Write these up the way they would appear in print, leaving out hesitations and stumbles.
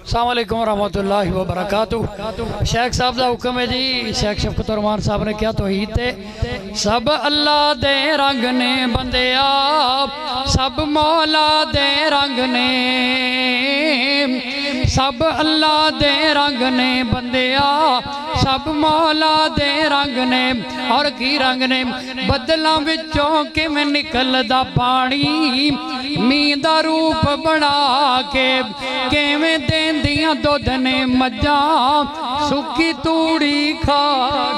अस्सलाम वालेकुम रहमतुल्लाहि व बरकातुहू। शेख साहब का हुक्म है जी। शेख शफकत रहमान साहब ने क्या तौहीद ते सब अल्लाह दे रंग ने बंदिया, सब मौला दे रंग ने, सब अल्लाह दे रंग ने बंदिया, सब मौला दे रंग ने। और की रंग ने बदलों विचों किवें निकलदा पानी, मीं दा रूप बना के किवें देंदियां दुध ने मज्जां सुक्की तूड़ी खा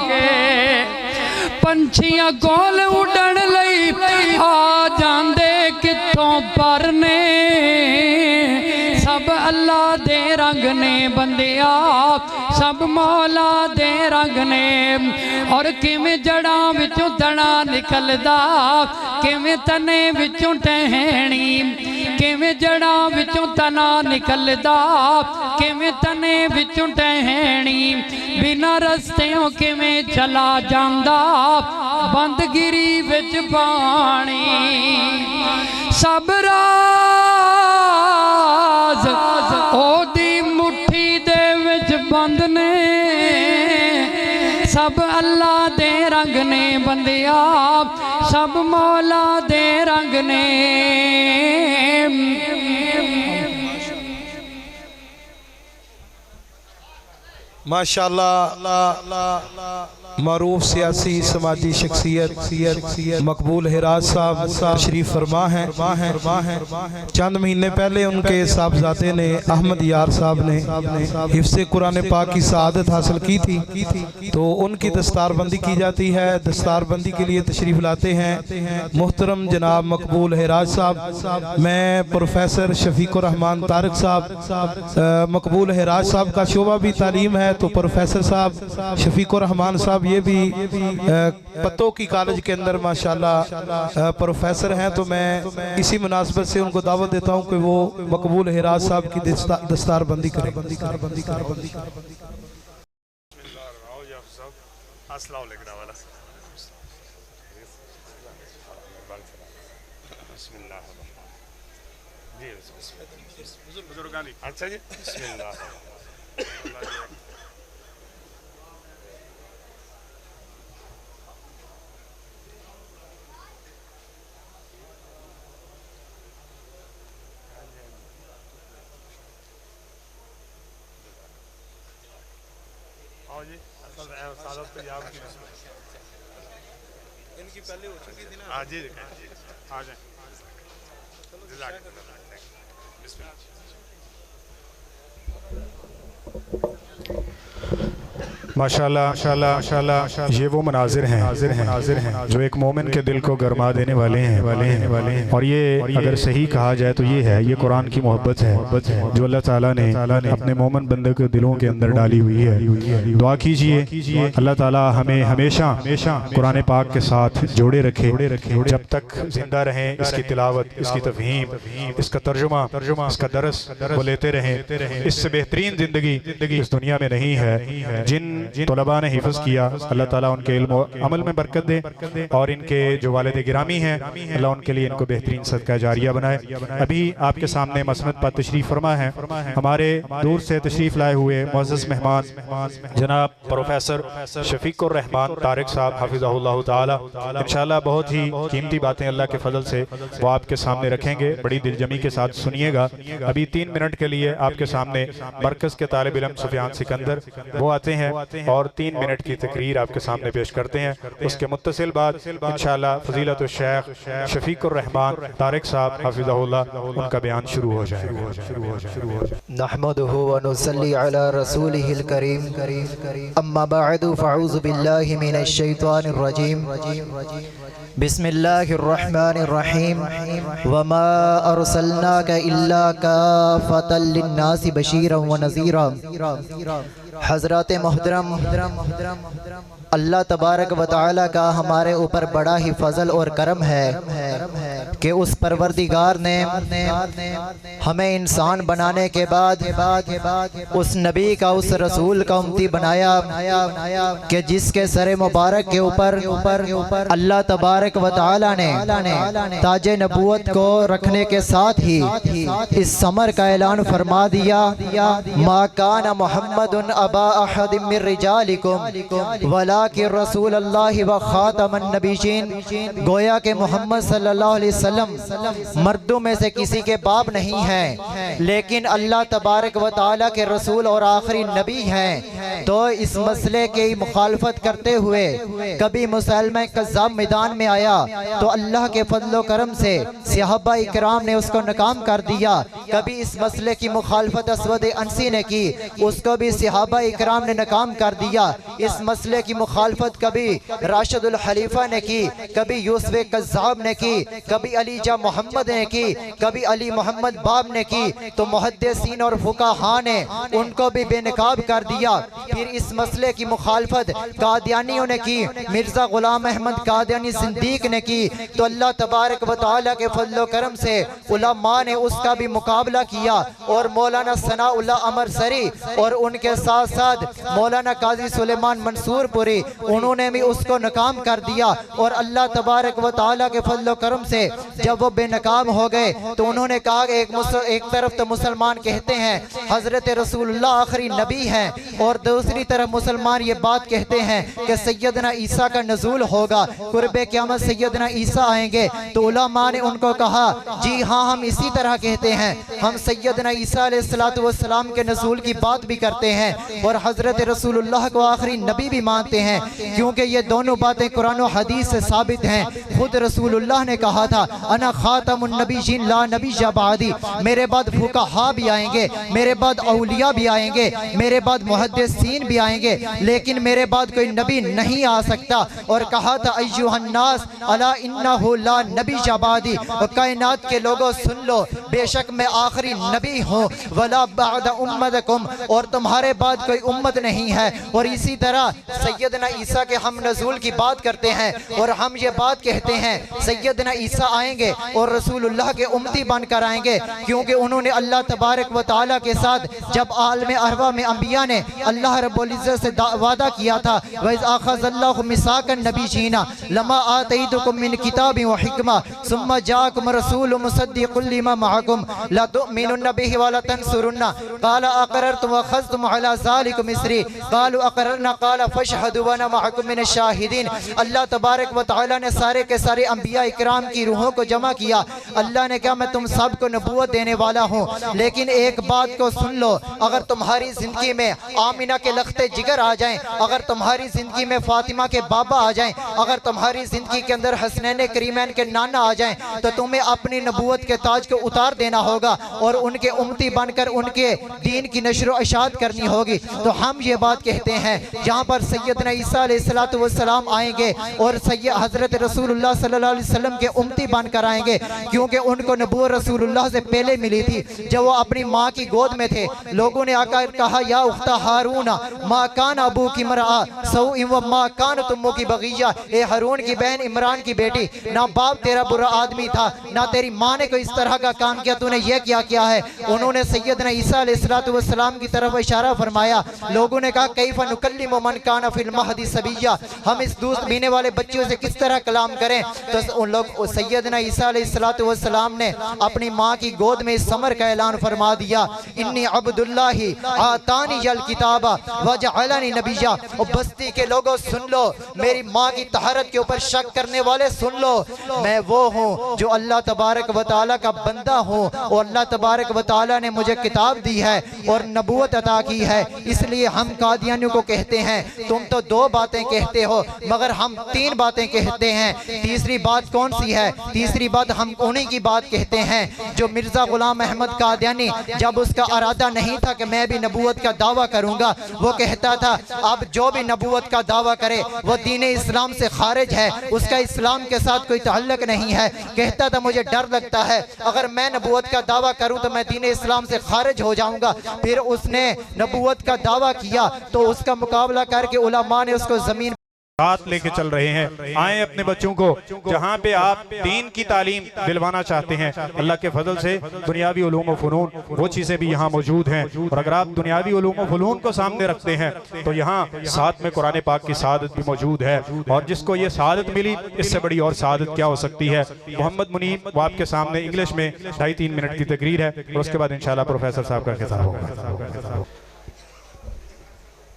के। पंछियां कोल उड़न लई आ जांदे कित्थों पर ने, सब अल्लाह दे रंग ने बंदिया, सब मौला दे रंग ने। और किवें जड़ां विचों तना निकलदा, किवें तने विचों टहनी, किवें जड़ां विचों तना निकलदा, किवें तने विचों टहनी। बिना रस्तियों किवें चला जांदा, बंदगिरी विच पानी। सब राज ओदी मुट्ठी दे विच बंद ने, सब अल्लाह दे रंग ने बंदिया, सब मौला दे रंग ने। माशाअल्लाह मरूफ सियासी समाजी शख्सियत मकबूल हिराज साहब तशरीफ फरमा है। चंद महीने पहले उनके साहबजादे ने अहमद यार साहब ने हिफ्ज़े कुरान पाक की सआदत हासिल की थी, तो उनकी दस्तारबंदी की जाती है। दस्तारबंदी के लिए तशरीफ लाते हैं मुहतरम जनाब मकबूल हिराज साहब। मैं प्रोफेसर शफीकुर रहमान तारिक साहब, मकबूल हिराज साहब का शोबा भी तालीम है, तो प्रोफेसर साहब शफीकुर रहमान साहब ये भी पत्तों की कॉलेज के अंदर माशाल्लाह प्रोफेसर हैं। तो मैं इसी मुनासबत से उनको दावत देता हूं कि वो मकबूल हिराज साहब की दस्तारबंदी करें। अच्छा जी, इनकी पहले हो चुकी थी ना। हाँ जी, आ जाए। माशाल्लाह ये वो मनाजिर हैं जो एक मोमिन के दिल को गरमा देने वाले हैं। और ये अगर सही कहा जाए तो ये है, ये कुरान की मोहब्बत है जो अल्लाह ताला ने अपने मोमिन बंदे के दिलों के अंदर डाली हुई है। दुआ कीजिए अल्लाह ताला हमें हमेशा कुरान पाक के साथ जोड़े रखे, जब तक जिंदा रहें इसकी तिलावत, इसकी तफहीम, इसका तर्जुमा, इसका दरस वो लेते रहें। इससे बेहतरीन जिंदगी इस दुनिया में नहीं है। जिन तलबा ने हिफ्ज़ किया अल्लाह ताला उनके इल्म अमल में बरकत दे, और इनके जो वालिद गिरामी हैं अल्लाह उनके लिए इनको बेहतरीन सदका जारिया बनाए। अभी आपके सामने मसनद पर तशरीफ फरमा है हमारे दूर से तशरीफ लाए हुए मुअज़्ज़ज़ मेहमान जनाब प्रोफेसर शफीकुर रहमान तारिक साहब हफ़िज़हुल्लाह ताला। इंशाअल्लाह बहुत ही कीमती बातें अल्लाह के फजल से वो आपके सामने रखेंगे, बड़ी दिलजमी के साथ सुनिएगा। अभी 3 मिनट के लिए आपके सामने मरकज़ के तालिब इल्म सुफियान सिकंदर वो आते हैं और 3 मिनट की तकरीर आपके सामने पेश करते हैं। उसके मुत्तसिल बाद इंशाअल्लाह फ़ज़ीलत शेख शफीकुर रहमान तारिक साहब हफ़िज़हुल्लाह उनका बयान शुरू हो जाएगा। नहमदुहु व नुसल्ली अला रसूलिहिल करीम, अम्मा बअदु फ़अऊज़ु बिल्लाहि मिनश शैतानिर रजीम, बिस्मिल्लाहिर रहमानिर रहीम। वमा अरसलनाका इल्ला काफ़तल लिन्नासि बशीरन व नज़ीरा। हज़रत मोहतरम अल्लाह तबारक व तआला का हमारे ऊपर बड़ा ही फजल और करम है कि उस परवरदिगार ने हमें इंसान बनाने के बाद उस नबी का, उस रसूल का उम्मती बनाया कि जिसके सर मुबारक के ऊपर अल्लाह तबारक तबारक व तआला ने ताज नबूवत को रखने के साथ ही इस समर का ऐलान फरमा दिया, मा कान मुहम्मदुन अबा अहद मिन रिजालिकुम वलाकिन रसूलुल्लाह व खातमन नबीयीन। गोया के मोहम्मद सल्लल्लाहु अलैहि वसल्लम मर्दों में से किसी के बाप नहीं हैं, लेकिन अल्लाह तबारक व तआला के रसूल और आखिरी नबी हैं। तो इस मसले की मुखालफत करते हुए कभी मुसलमान कज़्ज़ाब मैदान में आया तो अल्लाह के फजलो करम से सहाबा इकराम ने उसको नाकाम कर दिया। कभी इस मसले की मुखालफत असवद अंसी ने की, उसको भी सहाबा इकराम ने नाकाम कर दिया। इस मसले की मुखालफत कभी राशिदुल खलीफा ने की, कभी यूसुफ कज़्ज़ाब ने की, कभी अली जा मोहम्मद ने की, कभी अली मोहम्मद बाब ने की। तो मुहद्दिसीन और फुकाहा ने उनको भी बेनकाब कर दिया। फिर इस मसले की मुखालफत कादियानियों ने की, मिर्जा गुलाम अहमद कादियानी सिद्दीक ने की। तो अल्लाह तबारक व तआला के फजलो करम से उलमा ने उसका भी मुकाबला किया और मौलाना सनाउल्लाह अमरसरी और उनके साथ साथ मौलाना काजी सुलेमान मंसूरपुरी, उन्होंने भी उसको नाकाम कर दिया। और अल्लाह तबारक व तआला के फजलो करम से जब वो बेनकाम हो गए तो उन्होंने कहा कि एक तरफ तो मुसलमान कहते हैं हजरत रसूलुल्लाह आखिरी नबी हैं और दूसरी तरफ मुसलमान ये बात कहते हैं कि सैयदना ईसा का नज़ूल होगा, कुर्बे क़यामत सैयदना ईसा आएंगे। तो उलमा ने उनको कहा, जी हाँ, हम इसी तरह कहते हैं, हम सैयदना ईसा अलैहिस्सलातु वस्सलाम के नज़ूल की बात भी करते हैं और हजरत रसूलुल्लाह को आखिरी नबी भी मानते हैं, क्योंकि ये दोनों बातें कुरान और हदीस से साबित हैं। खुद रसूलुल्लाह ने कहा था, अना खातमुन नबीयीन ला नबिय्य बादी, मेरे बाद फुकाहा भी आएंगे, मेरे बाद औलिया भी आएंगे, मेरे बाद मुहद्दिसीन भी आएंगे, लेकिन मेरे बाद कोई नबी नहीं आ सकता। और कहा था, अय्युहन्नास अला इन्नहु ला नबिय्य बादी, कायनात के लोगों सुन लो, बेशक मैं आखिरी नबी हूँ, वला बाद उम्मतकुम, और तुम्हारे बाद कोई उम्मत नहीं है। और इसी तरह सैयदना ईसा के हम नज़ूल की बात करते हैं और हम ये बात कहते हैं सैयदना ईसा आएंगे और रसूलुल्लाह के उम्मती बनकर आएंगे, क्योंकि उन्होंने अल्लाह तबारक व तआला के साथ जब आलम अरवा में अंबिया ने अल्लाह रब्बुल इज्जत से वादा किया था, वइज़ अख़ज़ल्लाहु मिसाकन नबिय्यीना लमा आतैतुकुम मिन किताबिन व हिकमा सुम्मा जाअकुम रसूलुम मुसद्दिक़ुल लिमा मअकुम ला तु'मिनुन्ना बिही व ला तंसुरुन्ना क़ाल अक़ररतुम व अख़ज़्तुम अला ज़ालिकुम इसरी क़ालू अक़ररना क़ाल फ़शहदू व अना मअकुम मिनश शाहिदीन। अल्लाह तबारक व तआला ने सारे के सारे अंबिया इकराम की रूहों को जमा किया। अल्लाह ने कहा, मैं तुम सबको नबूवत देने वाला हूँ, लेकिन एक बात को सुन लो, अगर तुम्हारी जिंदगी में आमिना के लख्ते जिगर आ जाएं, अगर तुम्हारी जिंदगी में फातिमा के बाबा आ जाएं, अगर तुम्हारी जिंदगी के अंदर हसनैन करीमैन के नाना आ जाएं, तो तुम्हें अपनी नबूवत के ताज को उतार देना होगा और उनके उम्मती बनकर उनके दीन की नशर इशाअत करनी होगी। तो हम ये बात कहते हैं, जहाँ पर सैयदना ईसा अलैहिस्सलातु वस्सलाम आएंगे और सैयद हजरत रसूलुल्लाह सल्लल्लाहु अलैहि वसल्लम के उम्मती बनकर आएंगे, क्योंकि उनको नबूवत रसूलुल्लाह से पहले मिली थी जब वो अपनी माँ की गोद में थे। लोगों ने आकर कहा, या उख्ता हारूना मा कान अबू की मरा सौ व मा कान तुम्मो की बगीया, ए हारून की बहन इमरान की बेटी, ना बाप तेरा बुरा आदमी था, ना तेरी माँ ने कोई इस तरह का काम किया, तूने ये क्या किया है। उन्होंने सैयदना ईसा अलैहिस्सलातु वस्सलाम की तरफ इशारा फरमाया। लोगों ने कहा, कैफ़ नुकल्लिमु मन कान फिल महदी सबिय्या, हम इस दूध पीने वाले बच्चों से किस तरह कलाम करें। तो उन लोग सैयदना ईसा अलैहिस्सलातु वस्सलाम ने अपनी माँ की गोद में इस समर का ऐलान फरमा दिया, इन्नी अब्दुल्लाहि आतानी अल किताबा वजअलनी नबिय्या। और बस्ती के लोगों सुन लो, मेरी माँ की तहरत के ऊपर शक करने वाले सुन लो, मैं वो हूँ जो अल्लाह तबारक व तआला का बंदा हूँ और अल्लाह तबारक व तआला ने मुझे किताब दी है और नबूवत अता की है। इसलिए हम कादियानियों को कहते हैं, तुम तो दो बातें कहते हो मगर हम तीन बातें कहते हैं। तीसरी बात कौन सी है? तीसरी बात हम उन्हीं की बात कहते हैं जो मिर्जा गुलाम अहमद कादियानी, जब उसका इरादा नहीं था कि मैं भी नबूवत का दावा करूंगा, वो कहता था अब जो भी नबूवत का दावा करे वो दीन इस्लाम से खारिज है, उसका इस्लाम के साथ कोई ताल्लुक नहीं है। कहता था मुझे डर लगता है अगर मैं नबूवत का दावा करूं तो मैं दीन इस्लाम से खारिज हो जाऊंगा। फिर उसने नबूवत का दावा किया तो उसका मुकाबला करके उलमा ने उसको जमीन साथ लेके चल रहे हैं। आए अपने बच्चों को जहाँ पे आप दीन की तालीम दिलवाना चाहते हैं, अल्लाह के फजल से दुनियावी उलूम व फ़नून वो चीज़ें भी यहाँ मौजूद हैं। और अगर आप दुनियावी उलूम व फ़नून को सामने रखते हैं तो यहाँ साथ में कुरान पाक की शहादत भी मौजूद है। और जिसको ये शहादत मिली, इससे बड़ी और शहादत क्या हो सकती है। मोहम्मद मुनीब वो आपके सामने इंग्लिश में 2.5-3 मिनट की तकरीर है और उसके बाद इंशाल्लाह प्रोफेसर साहब का खिताब होगा।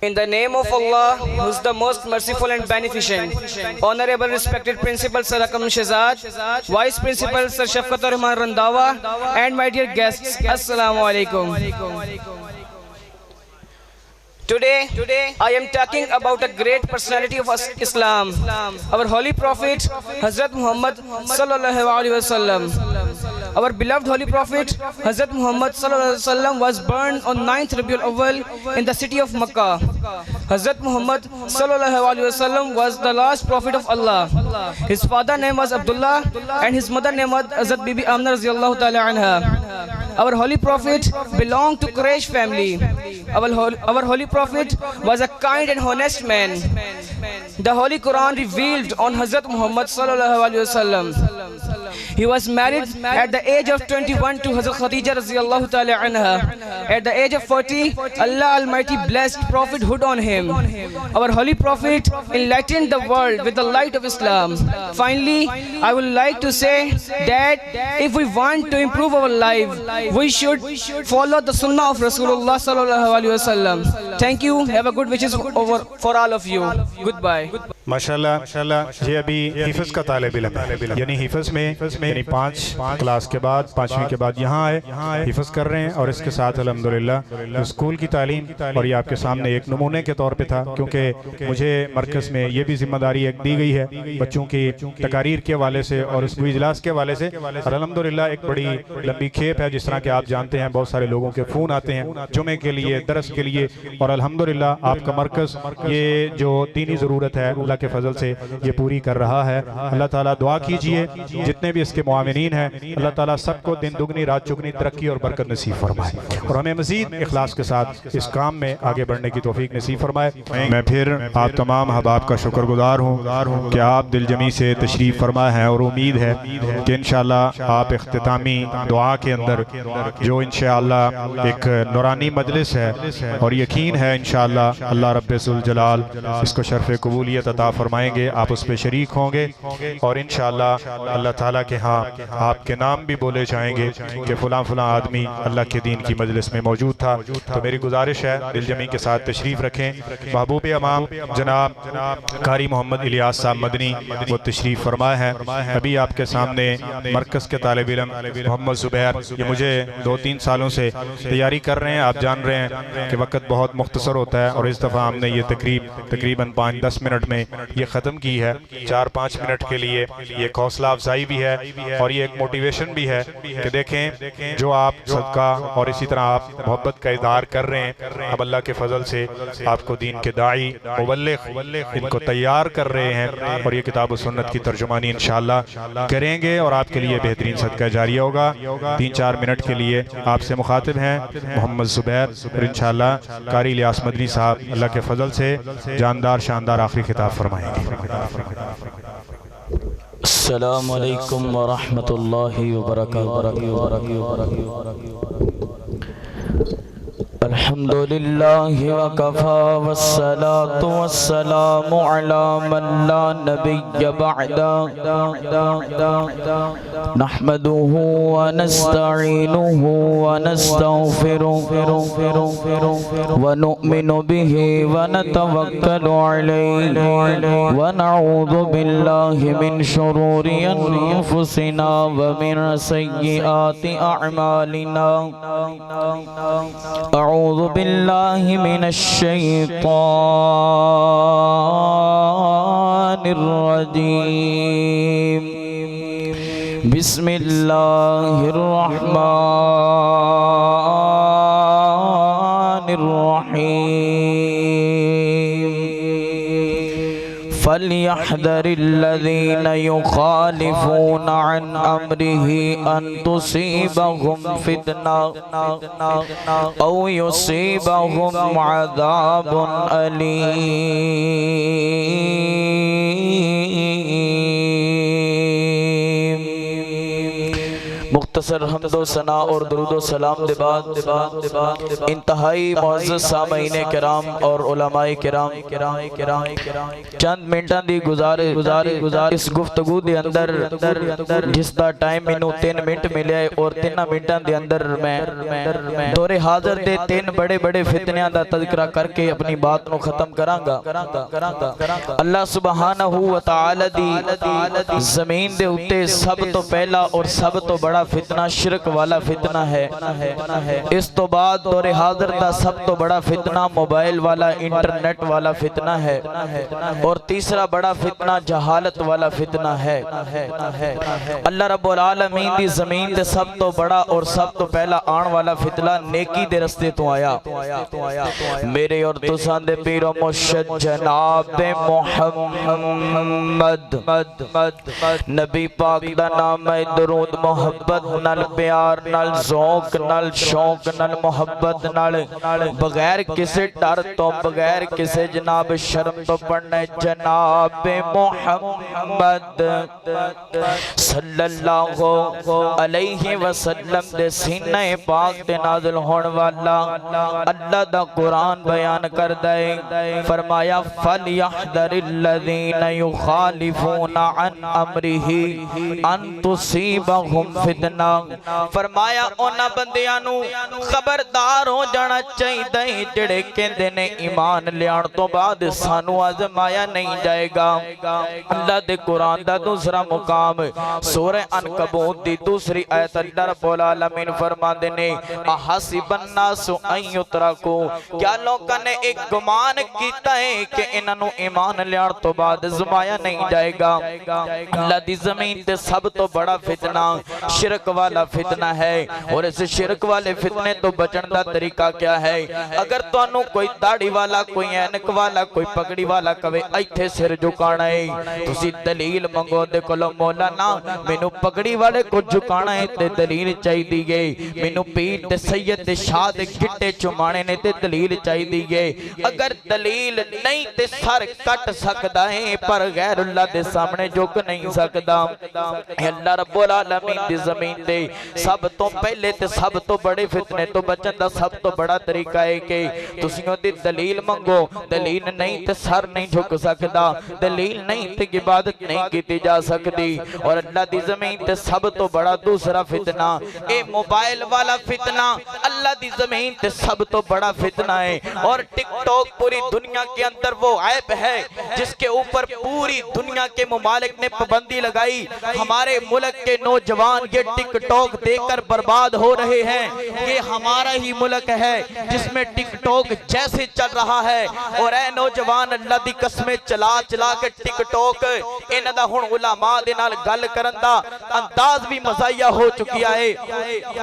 In the name of Allah, who is the most merciful and beneficent, Honorable respected Principal Sir Akram Shehzad, Vice Principal Sir Shafqatur Rahman Randawa, and my dear guests, Assalamu alaikum. Today, I am talking about a great personality of Islam, our holy Prophet, Hazrat Muhammad sallallahu alaihi wasallam. Our beloved holy Prophet, Hazrat Muhammad sallallahu alaihi wasallam, was born on 9th Rabiul Awwal in the city of Makkah. Hazrat Muhammad sallallahu alaihi wasallam was the last prophet of Allah. His father name was Abdullah and his mother name was Hazrat Bibi Amna radhiyallahu ta'ala anha. Our holy Prophet belonged to Quraysh family. Our holy Prophet was a kind and honest man. The Holy Quran revealed on Hazrat Muhammad sallallahu alaihi wasallam. He was married at the age of 21 to Hazrat Khadija radhiyallahu ta'ala anha. At the age of 40, Allah Almighty blessed prophethood on him. Our holy Prophet enlightened the world with the light of Islam. Finally, I would like to say that if we want to improve our life, we should follow the sunnah of Rasulullah sallallahu alaihi wasallam. Thank you. Have a good wishes for all of you. Goodbye. माशाल्लाह ये अभी हिफ्ज़ का तालिब इल्म है, यानी हिफ्ज़ में यानी 5 class के बाद 5वीं के बाद यहाँ आए हिफ्ज़ कर रहे हैं। और इसके साथ अल्हम्दुलिल्लाह स्कूल की तालीम, और ये आपके सामने एक नमूने के तौर पे था, क्योंकि मुझे मरकज़ में ये भी जिम्मेदारी एक दी गई है बच्चों की तकारीर के हवाले से और स्कूल इजलास के हवाले से। और अल्हम्दुलिल्लाह एक बड़ी लंबी खेप है, जिस तरह के आप जानते हैं बहुत सारे लोगों के फ़ोन आते हैं जुमे के लिए, दरस के लिए। और अल्हम्दुलिल्लाह आपका मरकज़ ये जो दीनी ज़रूरत है अल्लाह के फजल से ये पूरी कर रहा है। अल्लाह ताला दुआ कीजिए जितने भी इसके मुआमिनीन हैं, अल्लाह ताला सबको दिन दुगनी रात चुगनी तरक्की और बरकत नसीब फरमाए और हमें मज़ीद इखलास के साथ इस काम में आगे बढ़ने की तौफीक नसीब फरमाए। मैं फिर आप तमाम अहबाब का शुक्रगुजार हूँ कि आप दिलजमी से तशरीफ़ फरमा है और उम्मीद है कि इंशाअल्लाह आप इख्तितामी दुआ के अंदर जो इंशाअल्लाह एक नूरानी मजलिस है और यकीन है इंशाअल्लाह अल्लाह रब्बुल जलाल इसको शर्फ़ कबूलियत अता फरमाएंगे, आप उस पर शरीक होंगे और इंशाअल्लाह अल्लाह ताला के यहाँ आपके नाम भी बोले जाएंगे कि फ़लाँ फ़लाँ आदमी अल्लाह के दीन की मजलिस में मौजूद था। तो मेरी गुजारिश है दिलजमी के साथ तशरीफ़ रखें। महबूब अमाम जनाब कारी मोहम्मद इलियास साहब मदनी वो तशरीफ़ फरमाए हैं। अभी आपके सामने मरकज़ के तालिब इल्म मोहम्मद ज़ुबैर, ये मुझे 2-3 सालों से तैयारी कर रहे हैं। आप जान रहे हैं कि वक्त बहुत मुख्तसर होता है और इस दफ़ा हमने ये तकरीबन 5-10 मिनट में ये ख़त्म की है। 4-5 मिनट के लिए ये हौसला अफजाई भी है और ये एक मोटिवेशन भी है कि देखें जो आप सदका और इसी तरह आप मोहब्बत का इज़हार कर रहे हैं, अब अल्लाह के फजल से आपको दीन के दाई मुबल्लिग़ इनको तैयार कर रहे हैं और ये किताब व सुन्नत की तर्जुमानी इंशाअल्लाह करेंगे और आपके लिए बेहतरीन सदका जारिया होगा। 3-4 मिनट के लिए आपसे मुखातिब हैं मोहम्मद ज़ुबैर और इंशाअल्लाह कारी इलियास मदनी साहब अल्लाह के फजल से जानदार शानदार आखिरी खिताब फरमाएंगे। अस्सलामु अलैकुम व रहमतुल्लाहि व बरकातुहू। अल्हम्दुलिल्लाहि व कफ़ा वस्सलातु वस्सलामु अला मन ला नबिय्य बअदा नहमदुहु व नस्तईनुहु व नस्तगफिरुहु व नु'मिनु बिहि व नतवक्कलु अलैहि व नऊज़ु बिल्लाहि मिन शुरूरि अनफुसिना व मिन सय्यिआति अअमालिना। अऊज़ु बिल्लाहि मिनश शैतानिर रजीम। बिस्मिल्लाहिर रहमानिर रहीम। फलयहदरिल्लज़ीन युखालिफून अन अम्रिही अन तुसीबहुम फितना औ युसीबहुम अज़ाबुन अलीम। मुख्तसर हम्दो सना और दुरूदो सलाम दे बाद इंतहाई मुअज़्ज़ज़ सामईन किराम और उलमाए किराम चंद मिनटां दी गुज़ारिश इस गुफ्तगू दे अंदर जिस दा टाइम मैनू 3 मिनट मिले और 3 मिनटां दे अंदर मैं दौरे हाज़र दे 3 बड़े फितनियां दा तज़किरा करके अपनी बात नू खत्म करांगा। अल्लाह सुब्हानहू व तआला दी ज़मीन दे उत्ते सब तो पहला और सब तो बड़ा फितना शिरक वाला फितना है। इस तो बाद दौरे हाज़र दा सब तो बड़ा फितना मोबाइल वाला इंटरनेट वाला फितना है और तीसरा बड़ा फितना जहालत वाला फितना है। अल्लाह रब्बुल आलमीन दी ज़मीन दे सब तो बड़ा और सब तो पहला आने वाला फितना नेकी दे रस्ते तो आया। मेरे और तुसां दे पीरो मुर्शिद जनाब मुहम्मद नबी पाक दा नाम है दरूद मोहब्बत नाल प्यार नाल ज़ौक नाल शौक नाल मोहब्बत नाल बगैर किसी डर तो बगैर किसी जनाब शर्म तो पढ़ना जनाब मोहम्मद सल्लल्लाहु अलैहि वसल्लम दे सीने पाक ते नाज़िल होने वाला अल्लाह दा कुरान बयान करदा है। फरमाया फलयहदरिल्लज़ीन युखालिफूना अन अम्रिही अन तुसीबहुम फितना। फरमाया उन्हां बंदियां नू खबरदार हो जाना चाहिए जिहड़े कहंदे ने ईमान लियाण तो बाद सानू आज़माया नहीं जाएगा। अल्लाह दे कुरान दा दूसरा मुकाम सूरह अनकबूत दी दूसरी आयत अल्लाह रब्बुल आलमीन फरमांदे ने अहसिबन नासु अन युतरकू, क्या लोकां ने एक गुमान कीता है कि इन्हां नू ईमान लियाण तो बाद आज़माया नहीं जाएगा। अल्लाह दी ज़मीन ते सब तो बड़ा फितना शिरक वाला फितना है और इस शिरक वाले फितने तो बचन का तरीका क्या है? अगर तुहानू कोई दाढ़ी वाला कोई ऐनक वाला कोई पगड़ी वाला कवे इत्थे सिर झुकाना है, तुसी दलील मंगो दे कोलो मौलाना मैनू पगड़ी वाले को झुकाना है ते दलील चाहिदी है, मैनू पीर ते सैयद ते शाह दे गिट्टे चुमाने ने ते दलील चाहिदी है। अगर दलील नहीं ते सर कट सकदा है पर गैरुल्लाह दे सामने झुक नहीं सकदा। अल्लाह रब्बुल आलमीन दी ज़मीन दे सब तो पहले ते सब तो बड़े फितने तो बचन दा सब तो बड़ा तरीका है कि तुसीं ओदी दलील मंगो, दलील नहीं ते सर नहीं झुक सकदा, दलील नहीं ते इबादत नहीं की जा सकती। और अल्लाह दी ज़मीन ते सब तो बड़ा दूसरा फितना ए मोबाइल वाला फितना अल्लाह दी ज़मीन ते सब तो बड़ा फितना है। और टिकटॉक पूरी दुनिया के अंदर वो ऐप है जिसके ऊपर पूरी दुनिया के मुमालिक ने पाबंदी लगाई। हमारे मुल्क के नौजवान ये टिकटॉक देखकर बर्बाद हो रहे हैं। ये हमारा ही मुल्क है जिसमें टिकटॉक जैसे चल रहा है और ऐ नौजवान अल्लाह दी कसमें चला के टिकटॉक इन्हां दा हुण उलमा दे नाल गल करन दा अंदाज भी मज़ाहिया हो चुकिया है।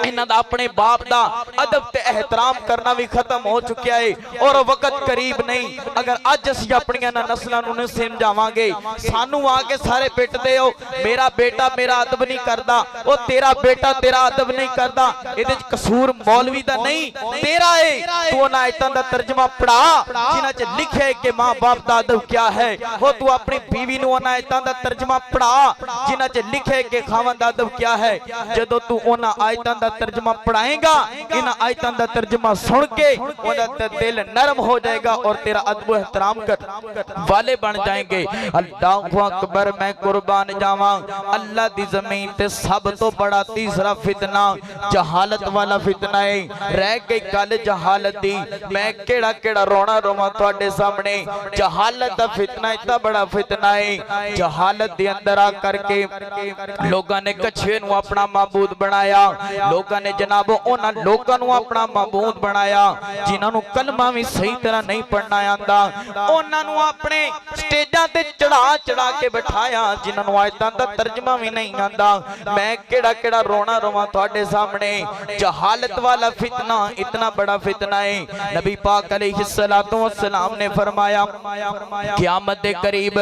इन्हां दा अपने बाप दा अदब ते एहतराम करना भी खत्म हो चुकिया है और वक्त करीब नहीं। अगर अज असीं अपणियां नस्लां नूं समझावांगे सानू आके सारे पिटदे हो मेरा बेटा मेरा अदब नहीं करदा, ओ तेरा बेटा तेरा अदब नहीं करदा, इहदे च कसूर मौलवी दा नहीं तेरा है। तू उन्हां आयतां दा तर्जमा पढ़ा जिन्हां च लिखे कि मां बाप दा अदब क्या है। हो तू अपनी बीवी नूं उन्हां आयतां दा तर्जमा पढ़ा जिन्हां च लिखे कि खावन दा अदब क्या है। जदों तू उन्हां आयतां दा तर्जमा पढ़ाएगा इन्हां आयतां दा तर्जमा सुन के उहदा दिल नरम हो जाएगा और तेरा अदब एहतराम कर वाले बन जाएंगे। अल्लाहु अकबर, मैं कुर्बान जावां। अल्लाह दी ज़मीन ते सब तो बड़ा तीसरा फितना जहालत वाला फितना है। रह गई गल जहालत दी, मैं केड़ा केड़ा रोना रोवां तुहाडे सामने। जहालत दा फितना इतना बड़ा फितना है। जहालत दे अंदर आ करके लोगां ने कछुए नूं अपना माबूद बनाया, लोगां ने जनाबो उन्हां लोगां नूं अपना माबूद बनाया जिन्हां नूं कलमा भी सही तरह नहीं पढ़ना आंदा। उन्हां नूं अपने स्टेजां ते चढ़ा के बिठाया जिन्हां नूं आयतां दा तर्जमा भी नहीं आंदा। मैं केड़ा जेड़ा रोना रोवा तुहाडे सामने। जहालत वाला फितना इतना बड़ा फितना है। नबी पाक अलैहिस्सलातु वस्सलाम ने फरमाया क़यामत दे करीब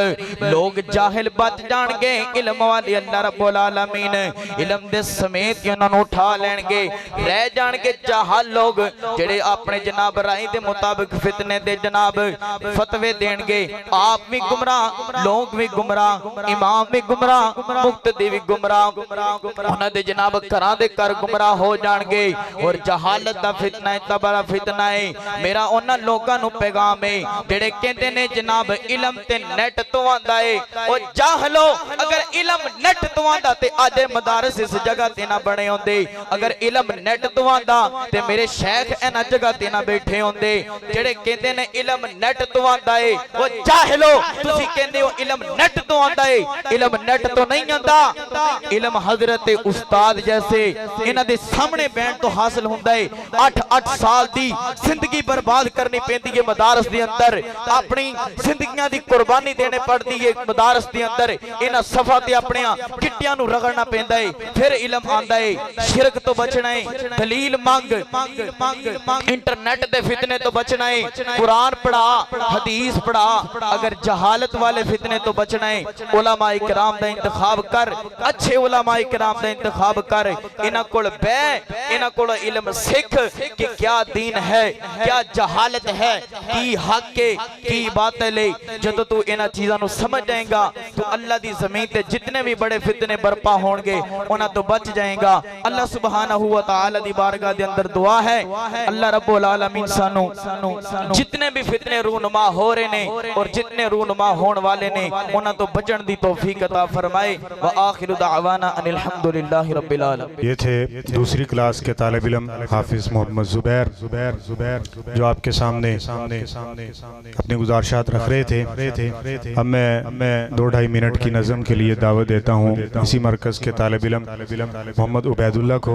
लोग जाहिल बच जाणगे, इल्म वाले अल्लाह रब्बुल आलमीन इल्म दे समेत ही उन्हां नूं उठा लैणगे। रह जाणगे जाहल लोग जेड़े अपने जनाब राय दे मुताबिक फितने दे जनाब फतवे देणगे। आप भी गुमराह, लोग भी गुमराह, इमाम भी गुमराह, मुक्तदी भी गुमराह, उन्हां दे जनाब घरां दे घर गुमराह हो जाणगे। और जहालत दा फितना इतना बड़ा फितना है। मेरा उन्हां लोकां नूं पैगाम है जेड़े कहंदे ने जनाब इल्म ते नेट तो आंदा है। ओ जाहलो, अगर इल्म नेट तो आंदा ते अज मदारस इस जगह ते ना बने होंदे। अगर इल्म नेट तो आंदा ते मेरे शेख इन्हां जगह ते ना बैठे होंदे। जेड़े कहंदे ने इल्म नेट तो आंदा है, ओ जाहलो तुसी कहंदे हो इल्म नेट तो आंदा है। इल्म नेट तो नहीं आंदा, इल्म हजरत उस्ताद जैसे इन्हां दे सामने बैठ तो हासिल हुंदा है। 8-8 साल दी जिंदगी बर्बाद करनी पैंदी है मदारस दे अंदर, अपनी जिंदगियां दी कुर्बानी देने पड़दी है मदारस दे अंदर। इन्हां सफा ते अपने किट्टियां नूं रगड़ना पैंदा है, फिर इल्म आंदा है। शिरक तो बचना है, दलील मंग, इंटरनेट दे फितने तो बचना है, कुरान पढ़ा, हदीस पढ़ा। अगर जहालत वाले फितने तो बचना है, उलमा इकराम दा इंतखाब कर, अच्छे उलमा इकराम दा इंतखाब कर। इन्हां कोल बैठ, इन्हां कोल इल्म सीख कि क्या दीन है, क्या जहालत है, की हक है, की बातिल है। जदों तू इन्हां चीज़ां नूं समझ जाएगा तो अल्लाह दी ज़मीन ते जितने भी बड़े फितने बरपा होणगे उन्हां तो बच जाएगा। अल्लाह सुब्हानहू व तआला दी बारगाह दे अंदर दुआ है, अल्लाह रब्बुल आलमीन सानू जितने भी फितने रूनुमा हो रहे ने और जितने रूनुमा होने वाले ने उन्हां तो बचण दी तौफीक अता फरमाए। व आखिरु दावाना अनिल हम्दुलिल्लाहि रब्बिल आलमीन। ये थे दूसरी क्लास के तालिब इल्म हाफिज मोहम्मद जुबैर जो आपके सामने अपनी गुजारिशात रख रहे थे। अब मैं 2-2.5 मिनट की नज़म के लिए दावत देता हूँ इसी मरकज़ के तालिब इल्म मोहम्मद उबैदुल्लाह को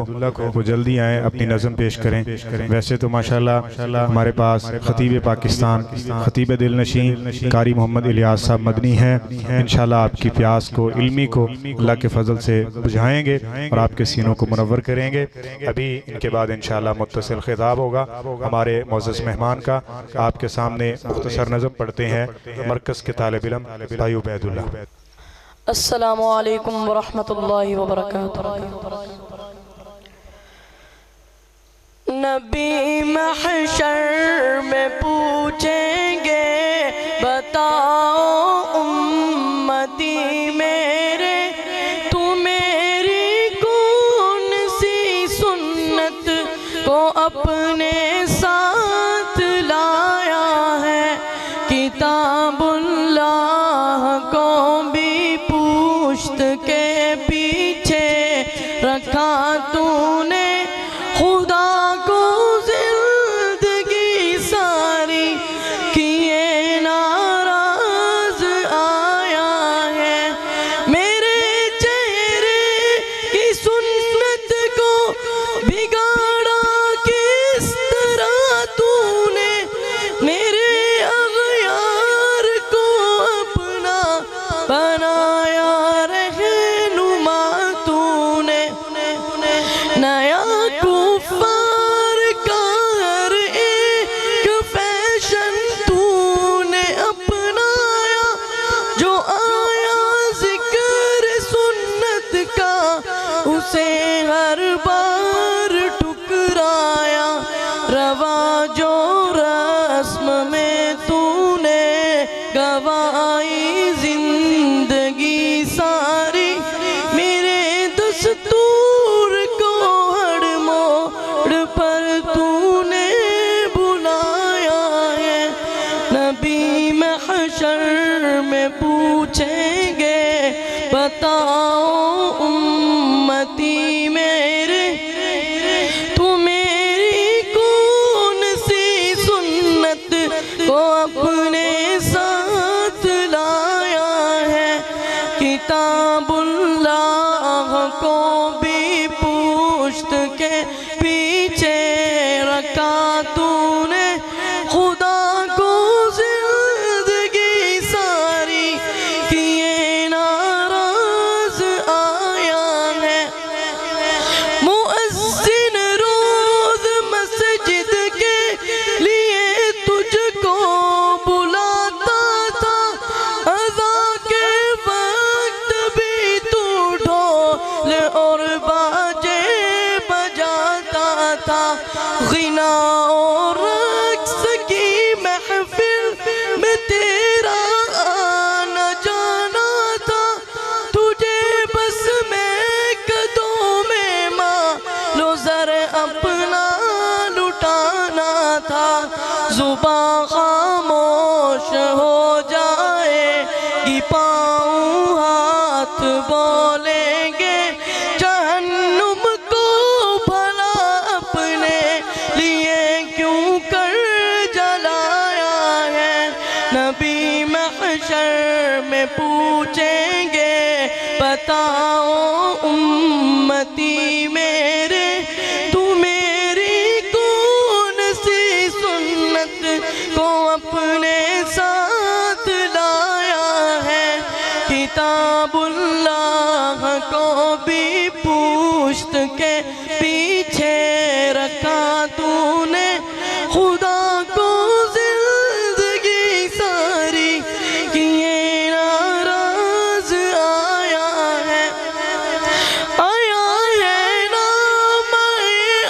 वो जल्दी आए, अपनी नज़म पेश करें। वैसे तो माशाल्लाह हमारे पास खतीब पाकिस्तान, खतीब दिलनशीं कारी मोहम्मद इलियास साहब मदनी हैं। इंशाल्लाह आपकी प्यास को, इल्मी को अल्लाह के फजल से बुझाएंगे और आपके सीनों को मुनव्वर करेंगे। अभी इनके बाद इंशाल्लाह मुत्तसिल खिताब होगा हमारे मोअज़्ज़ज़ मेहमान का। आपके सामने मुख्तसर नज़म पढ़ते हैं मरकज़ के तालिब इल्म भाई उबैदुल्लाह। अस्सलामु अलैकुम वरहमतुल्लाहि वबरकातुहू। नबी महशर में पूछेंगे बताओ उम्मती मेरे, तू मेरी कौन सी सुन्नत को अपने साथ लाया है। किताबुल्लाह को भी पुश्त के पीछे रखा तूने, खुदा को जिंदगी सारी किए नाराज आया है। मेरे चेहरे की सुन्नत को बिगाड़ा किस तरह तूने, मेरे अग़यार को अपना बनाया रहनुमा तूने। नया कुफ़ार का हर एक फैशन तूने अपनाया, जो आया जिक्र सुन्नत का उसे हर बार ठुकराया। रवाजो रस्म में तूने गवाई जिंदगी सारी, मेरे दस्तूर को हर मोड़ पर तूने बुलाया है। नबी महशर में पूछेंगे बताओ उम्मती मेरे, तू मेरी कौन सी सुन्नत को अपने साथ लाया है। किताबुल्लाह को भी पुश्त के पीछे रखा तूने, खुदा को जिंदगी सारी किए नाराज आया है। जुबां खामोश हो जाए कि पाँव हाथ बोलेंगे जहन्नुम को भला अपने लिए क्यों कर जलाया है। नबी महशर में पूछेंगे बताओ उम्मती मेरे तू मेरी कौन सी सुन्नत को अपने साथ लाया है। किताबुल्लाह को भी पुश्त के पीछे रखा तूने खुदा को जिंदगी सारी किए नाराज आया है नाम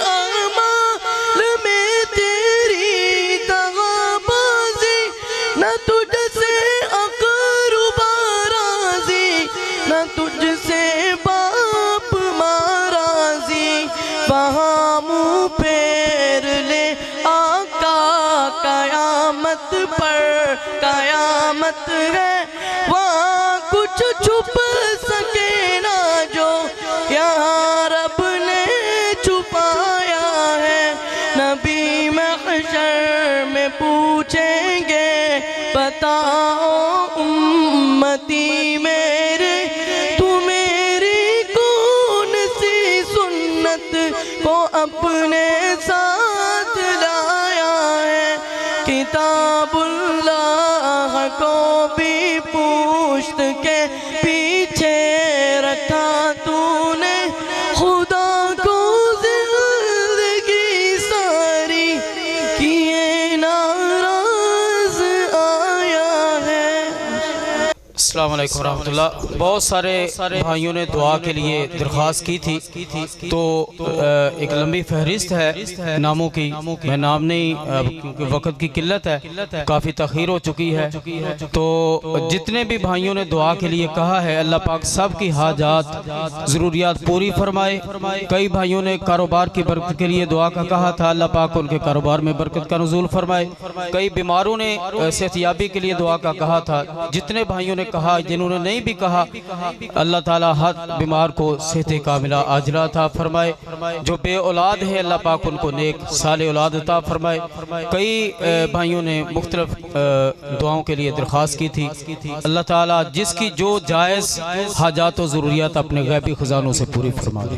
अमाल में तेरी दगाबाजी न तुझसे अकरुबा राजी न तुझसे बाप महाराजी। वहाँ मुँह फेर ले आका कयामत पर कयामत है वहाँ कुछ छुप सके ना जो यहाँ रब ने छुपाया है। नबी महशर में पूछेंगे बताओ उम्मती मेरे तू मेरी कौन सी सुन्नत को अपने साथ लाया है। किताबुल्लाह को भी पुश्त के पीछे रखा तूने खुदा को जिंदगी सारी किए नाराज आया है। अस्सलाम वालेकुम रहमतुल्लाह। बहुत सारे भाइयों ने दुआ के लिए दरख्वास्त की थी तो एक लंबी फहरिस्त है नामों की। मैं नाम नहीं क्योंकि वक्त की किल्लत है, काफ़ी तख़ीर हो चुकी है। तो जितने भी भाइयों ने दुआ के लिए कहा है अल्लाह पाक सब की हाजात ज़रूरियात पूरी फरमाए। कई भाइयों ने कारोबार की बरकत के लिए दुआ का कहा था, अल्लाह पाक उनके कारोबार में बरकत का नुज़ूल फरमाए। कई बीमारों ने सेहतियाबी के लिए दुआ का कहा था। जितने भाइयों ने कहा जिन्होंने नहीं भी कहा अल्लाह ताला हर बीमार को सेहत कामिला आजला अता फरमाए। जो बे औलाद है अल्लाह पाक उनको नेक साले औलाद अता फरमाए। कई भाइयों ने मुख्तलिफ दुआओं के लिए दरख्वास्त की थी। अल्लाह ताला जिसकी जो जायज़ हाजात व ज़रूरियात अपने गैबी ख़ज़ानों से पूरी फरमा दे।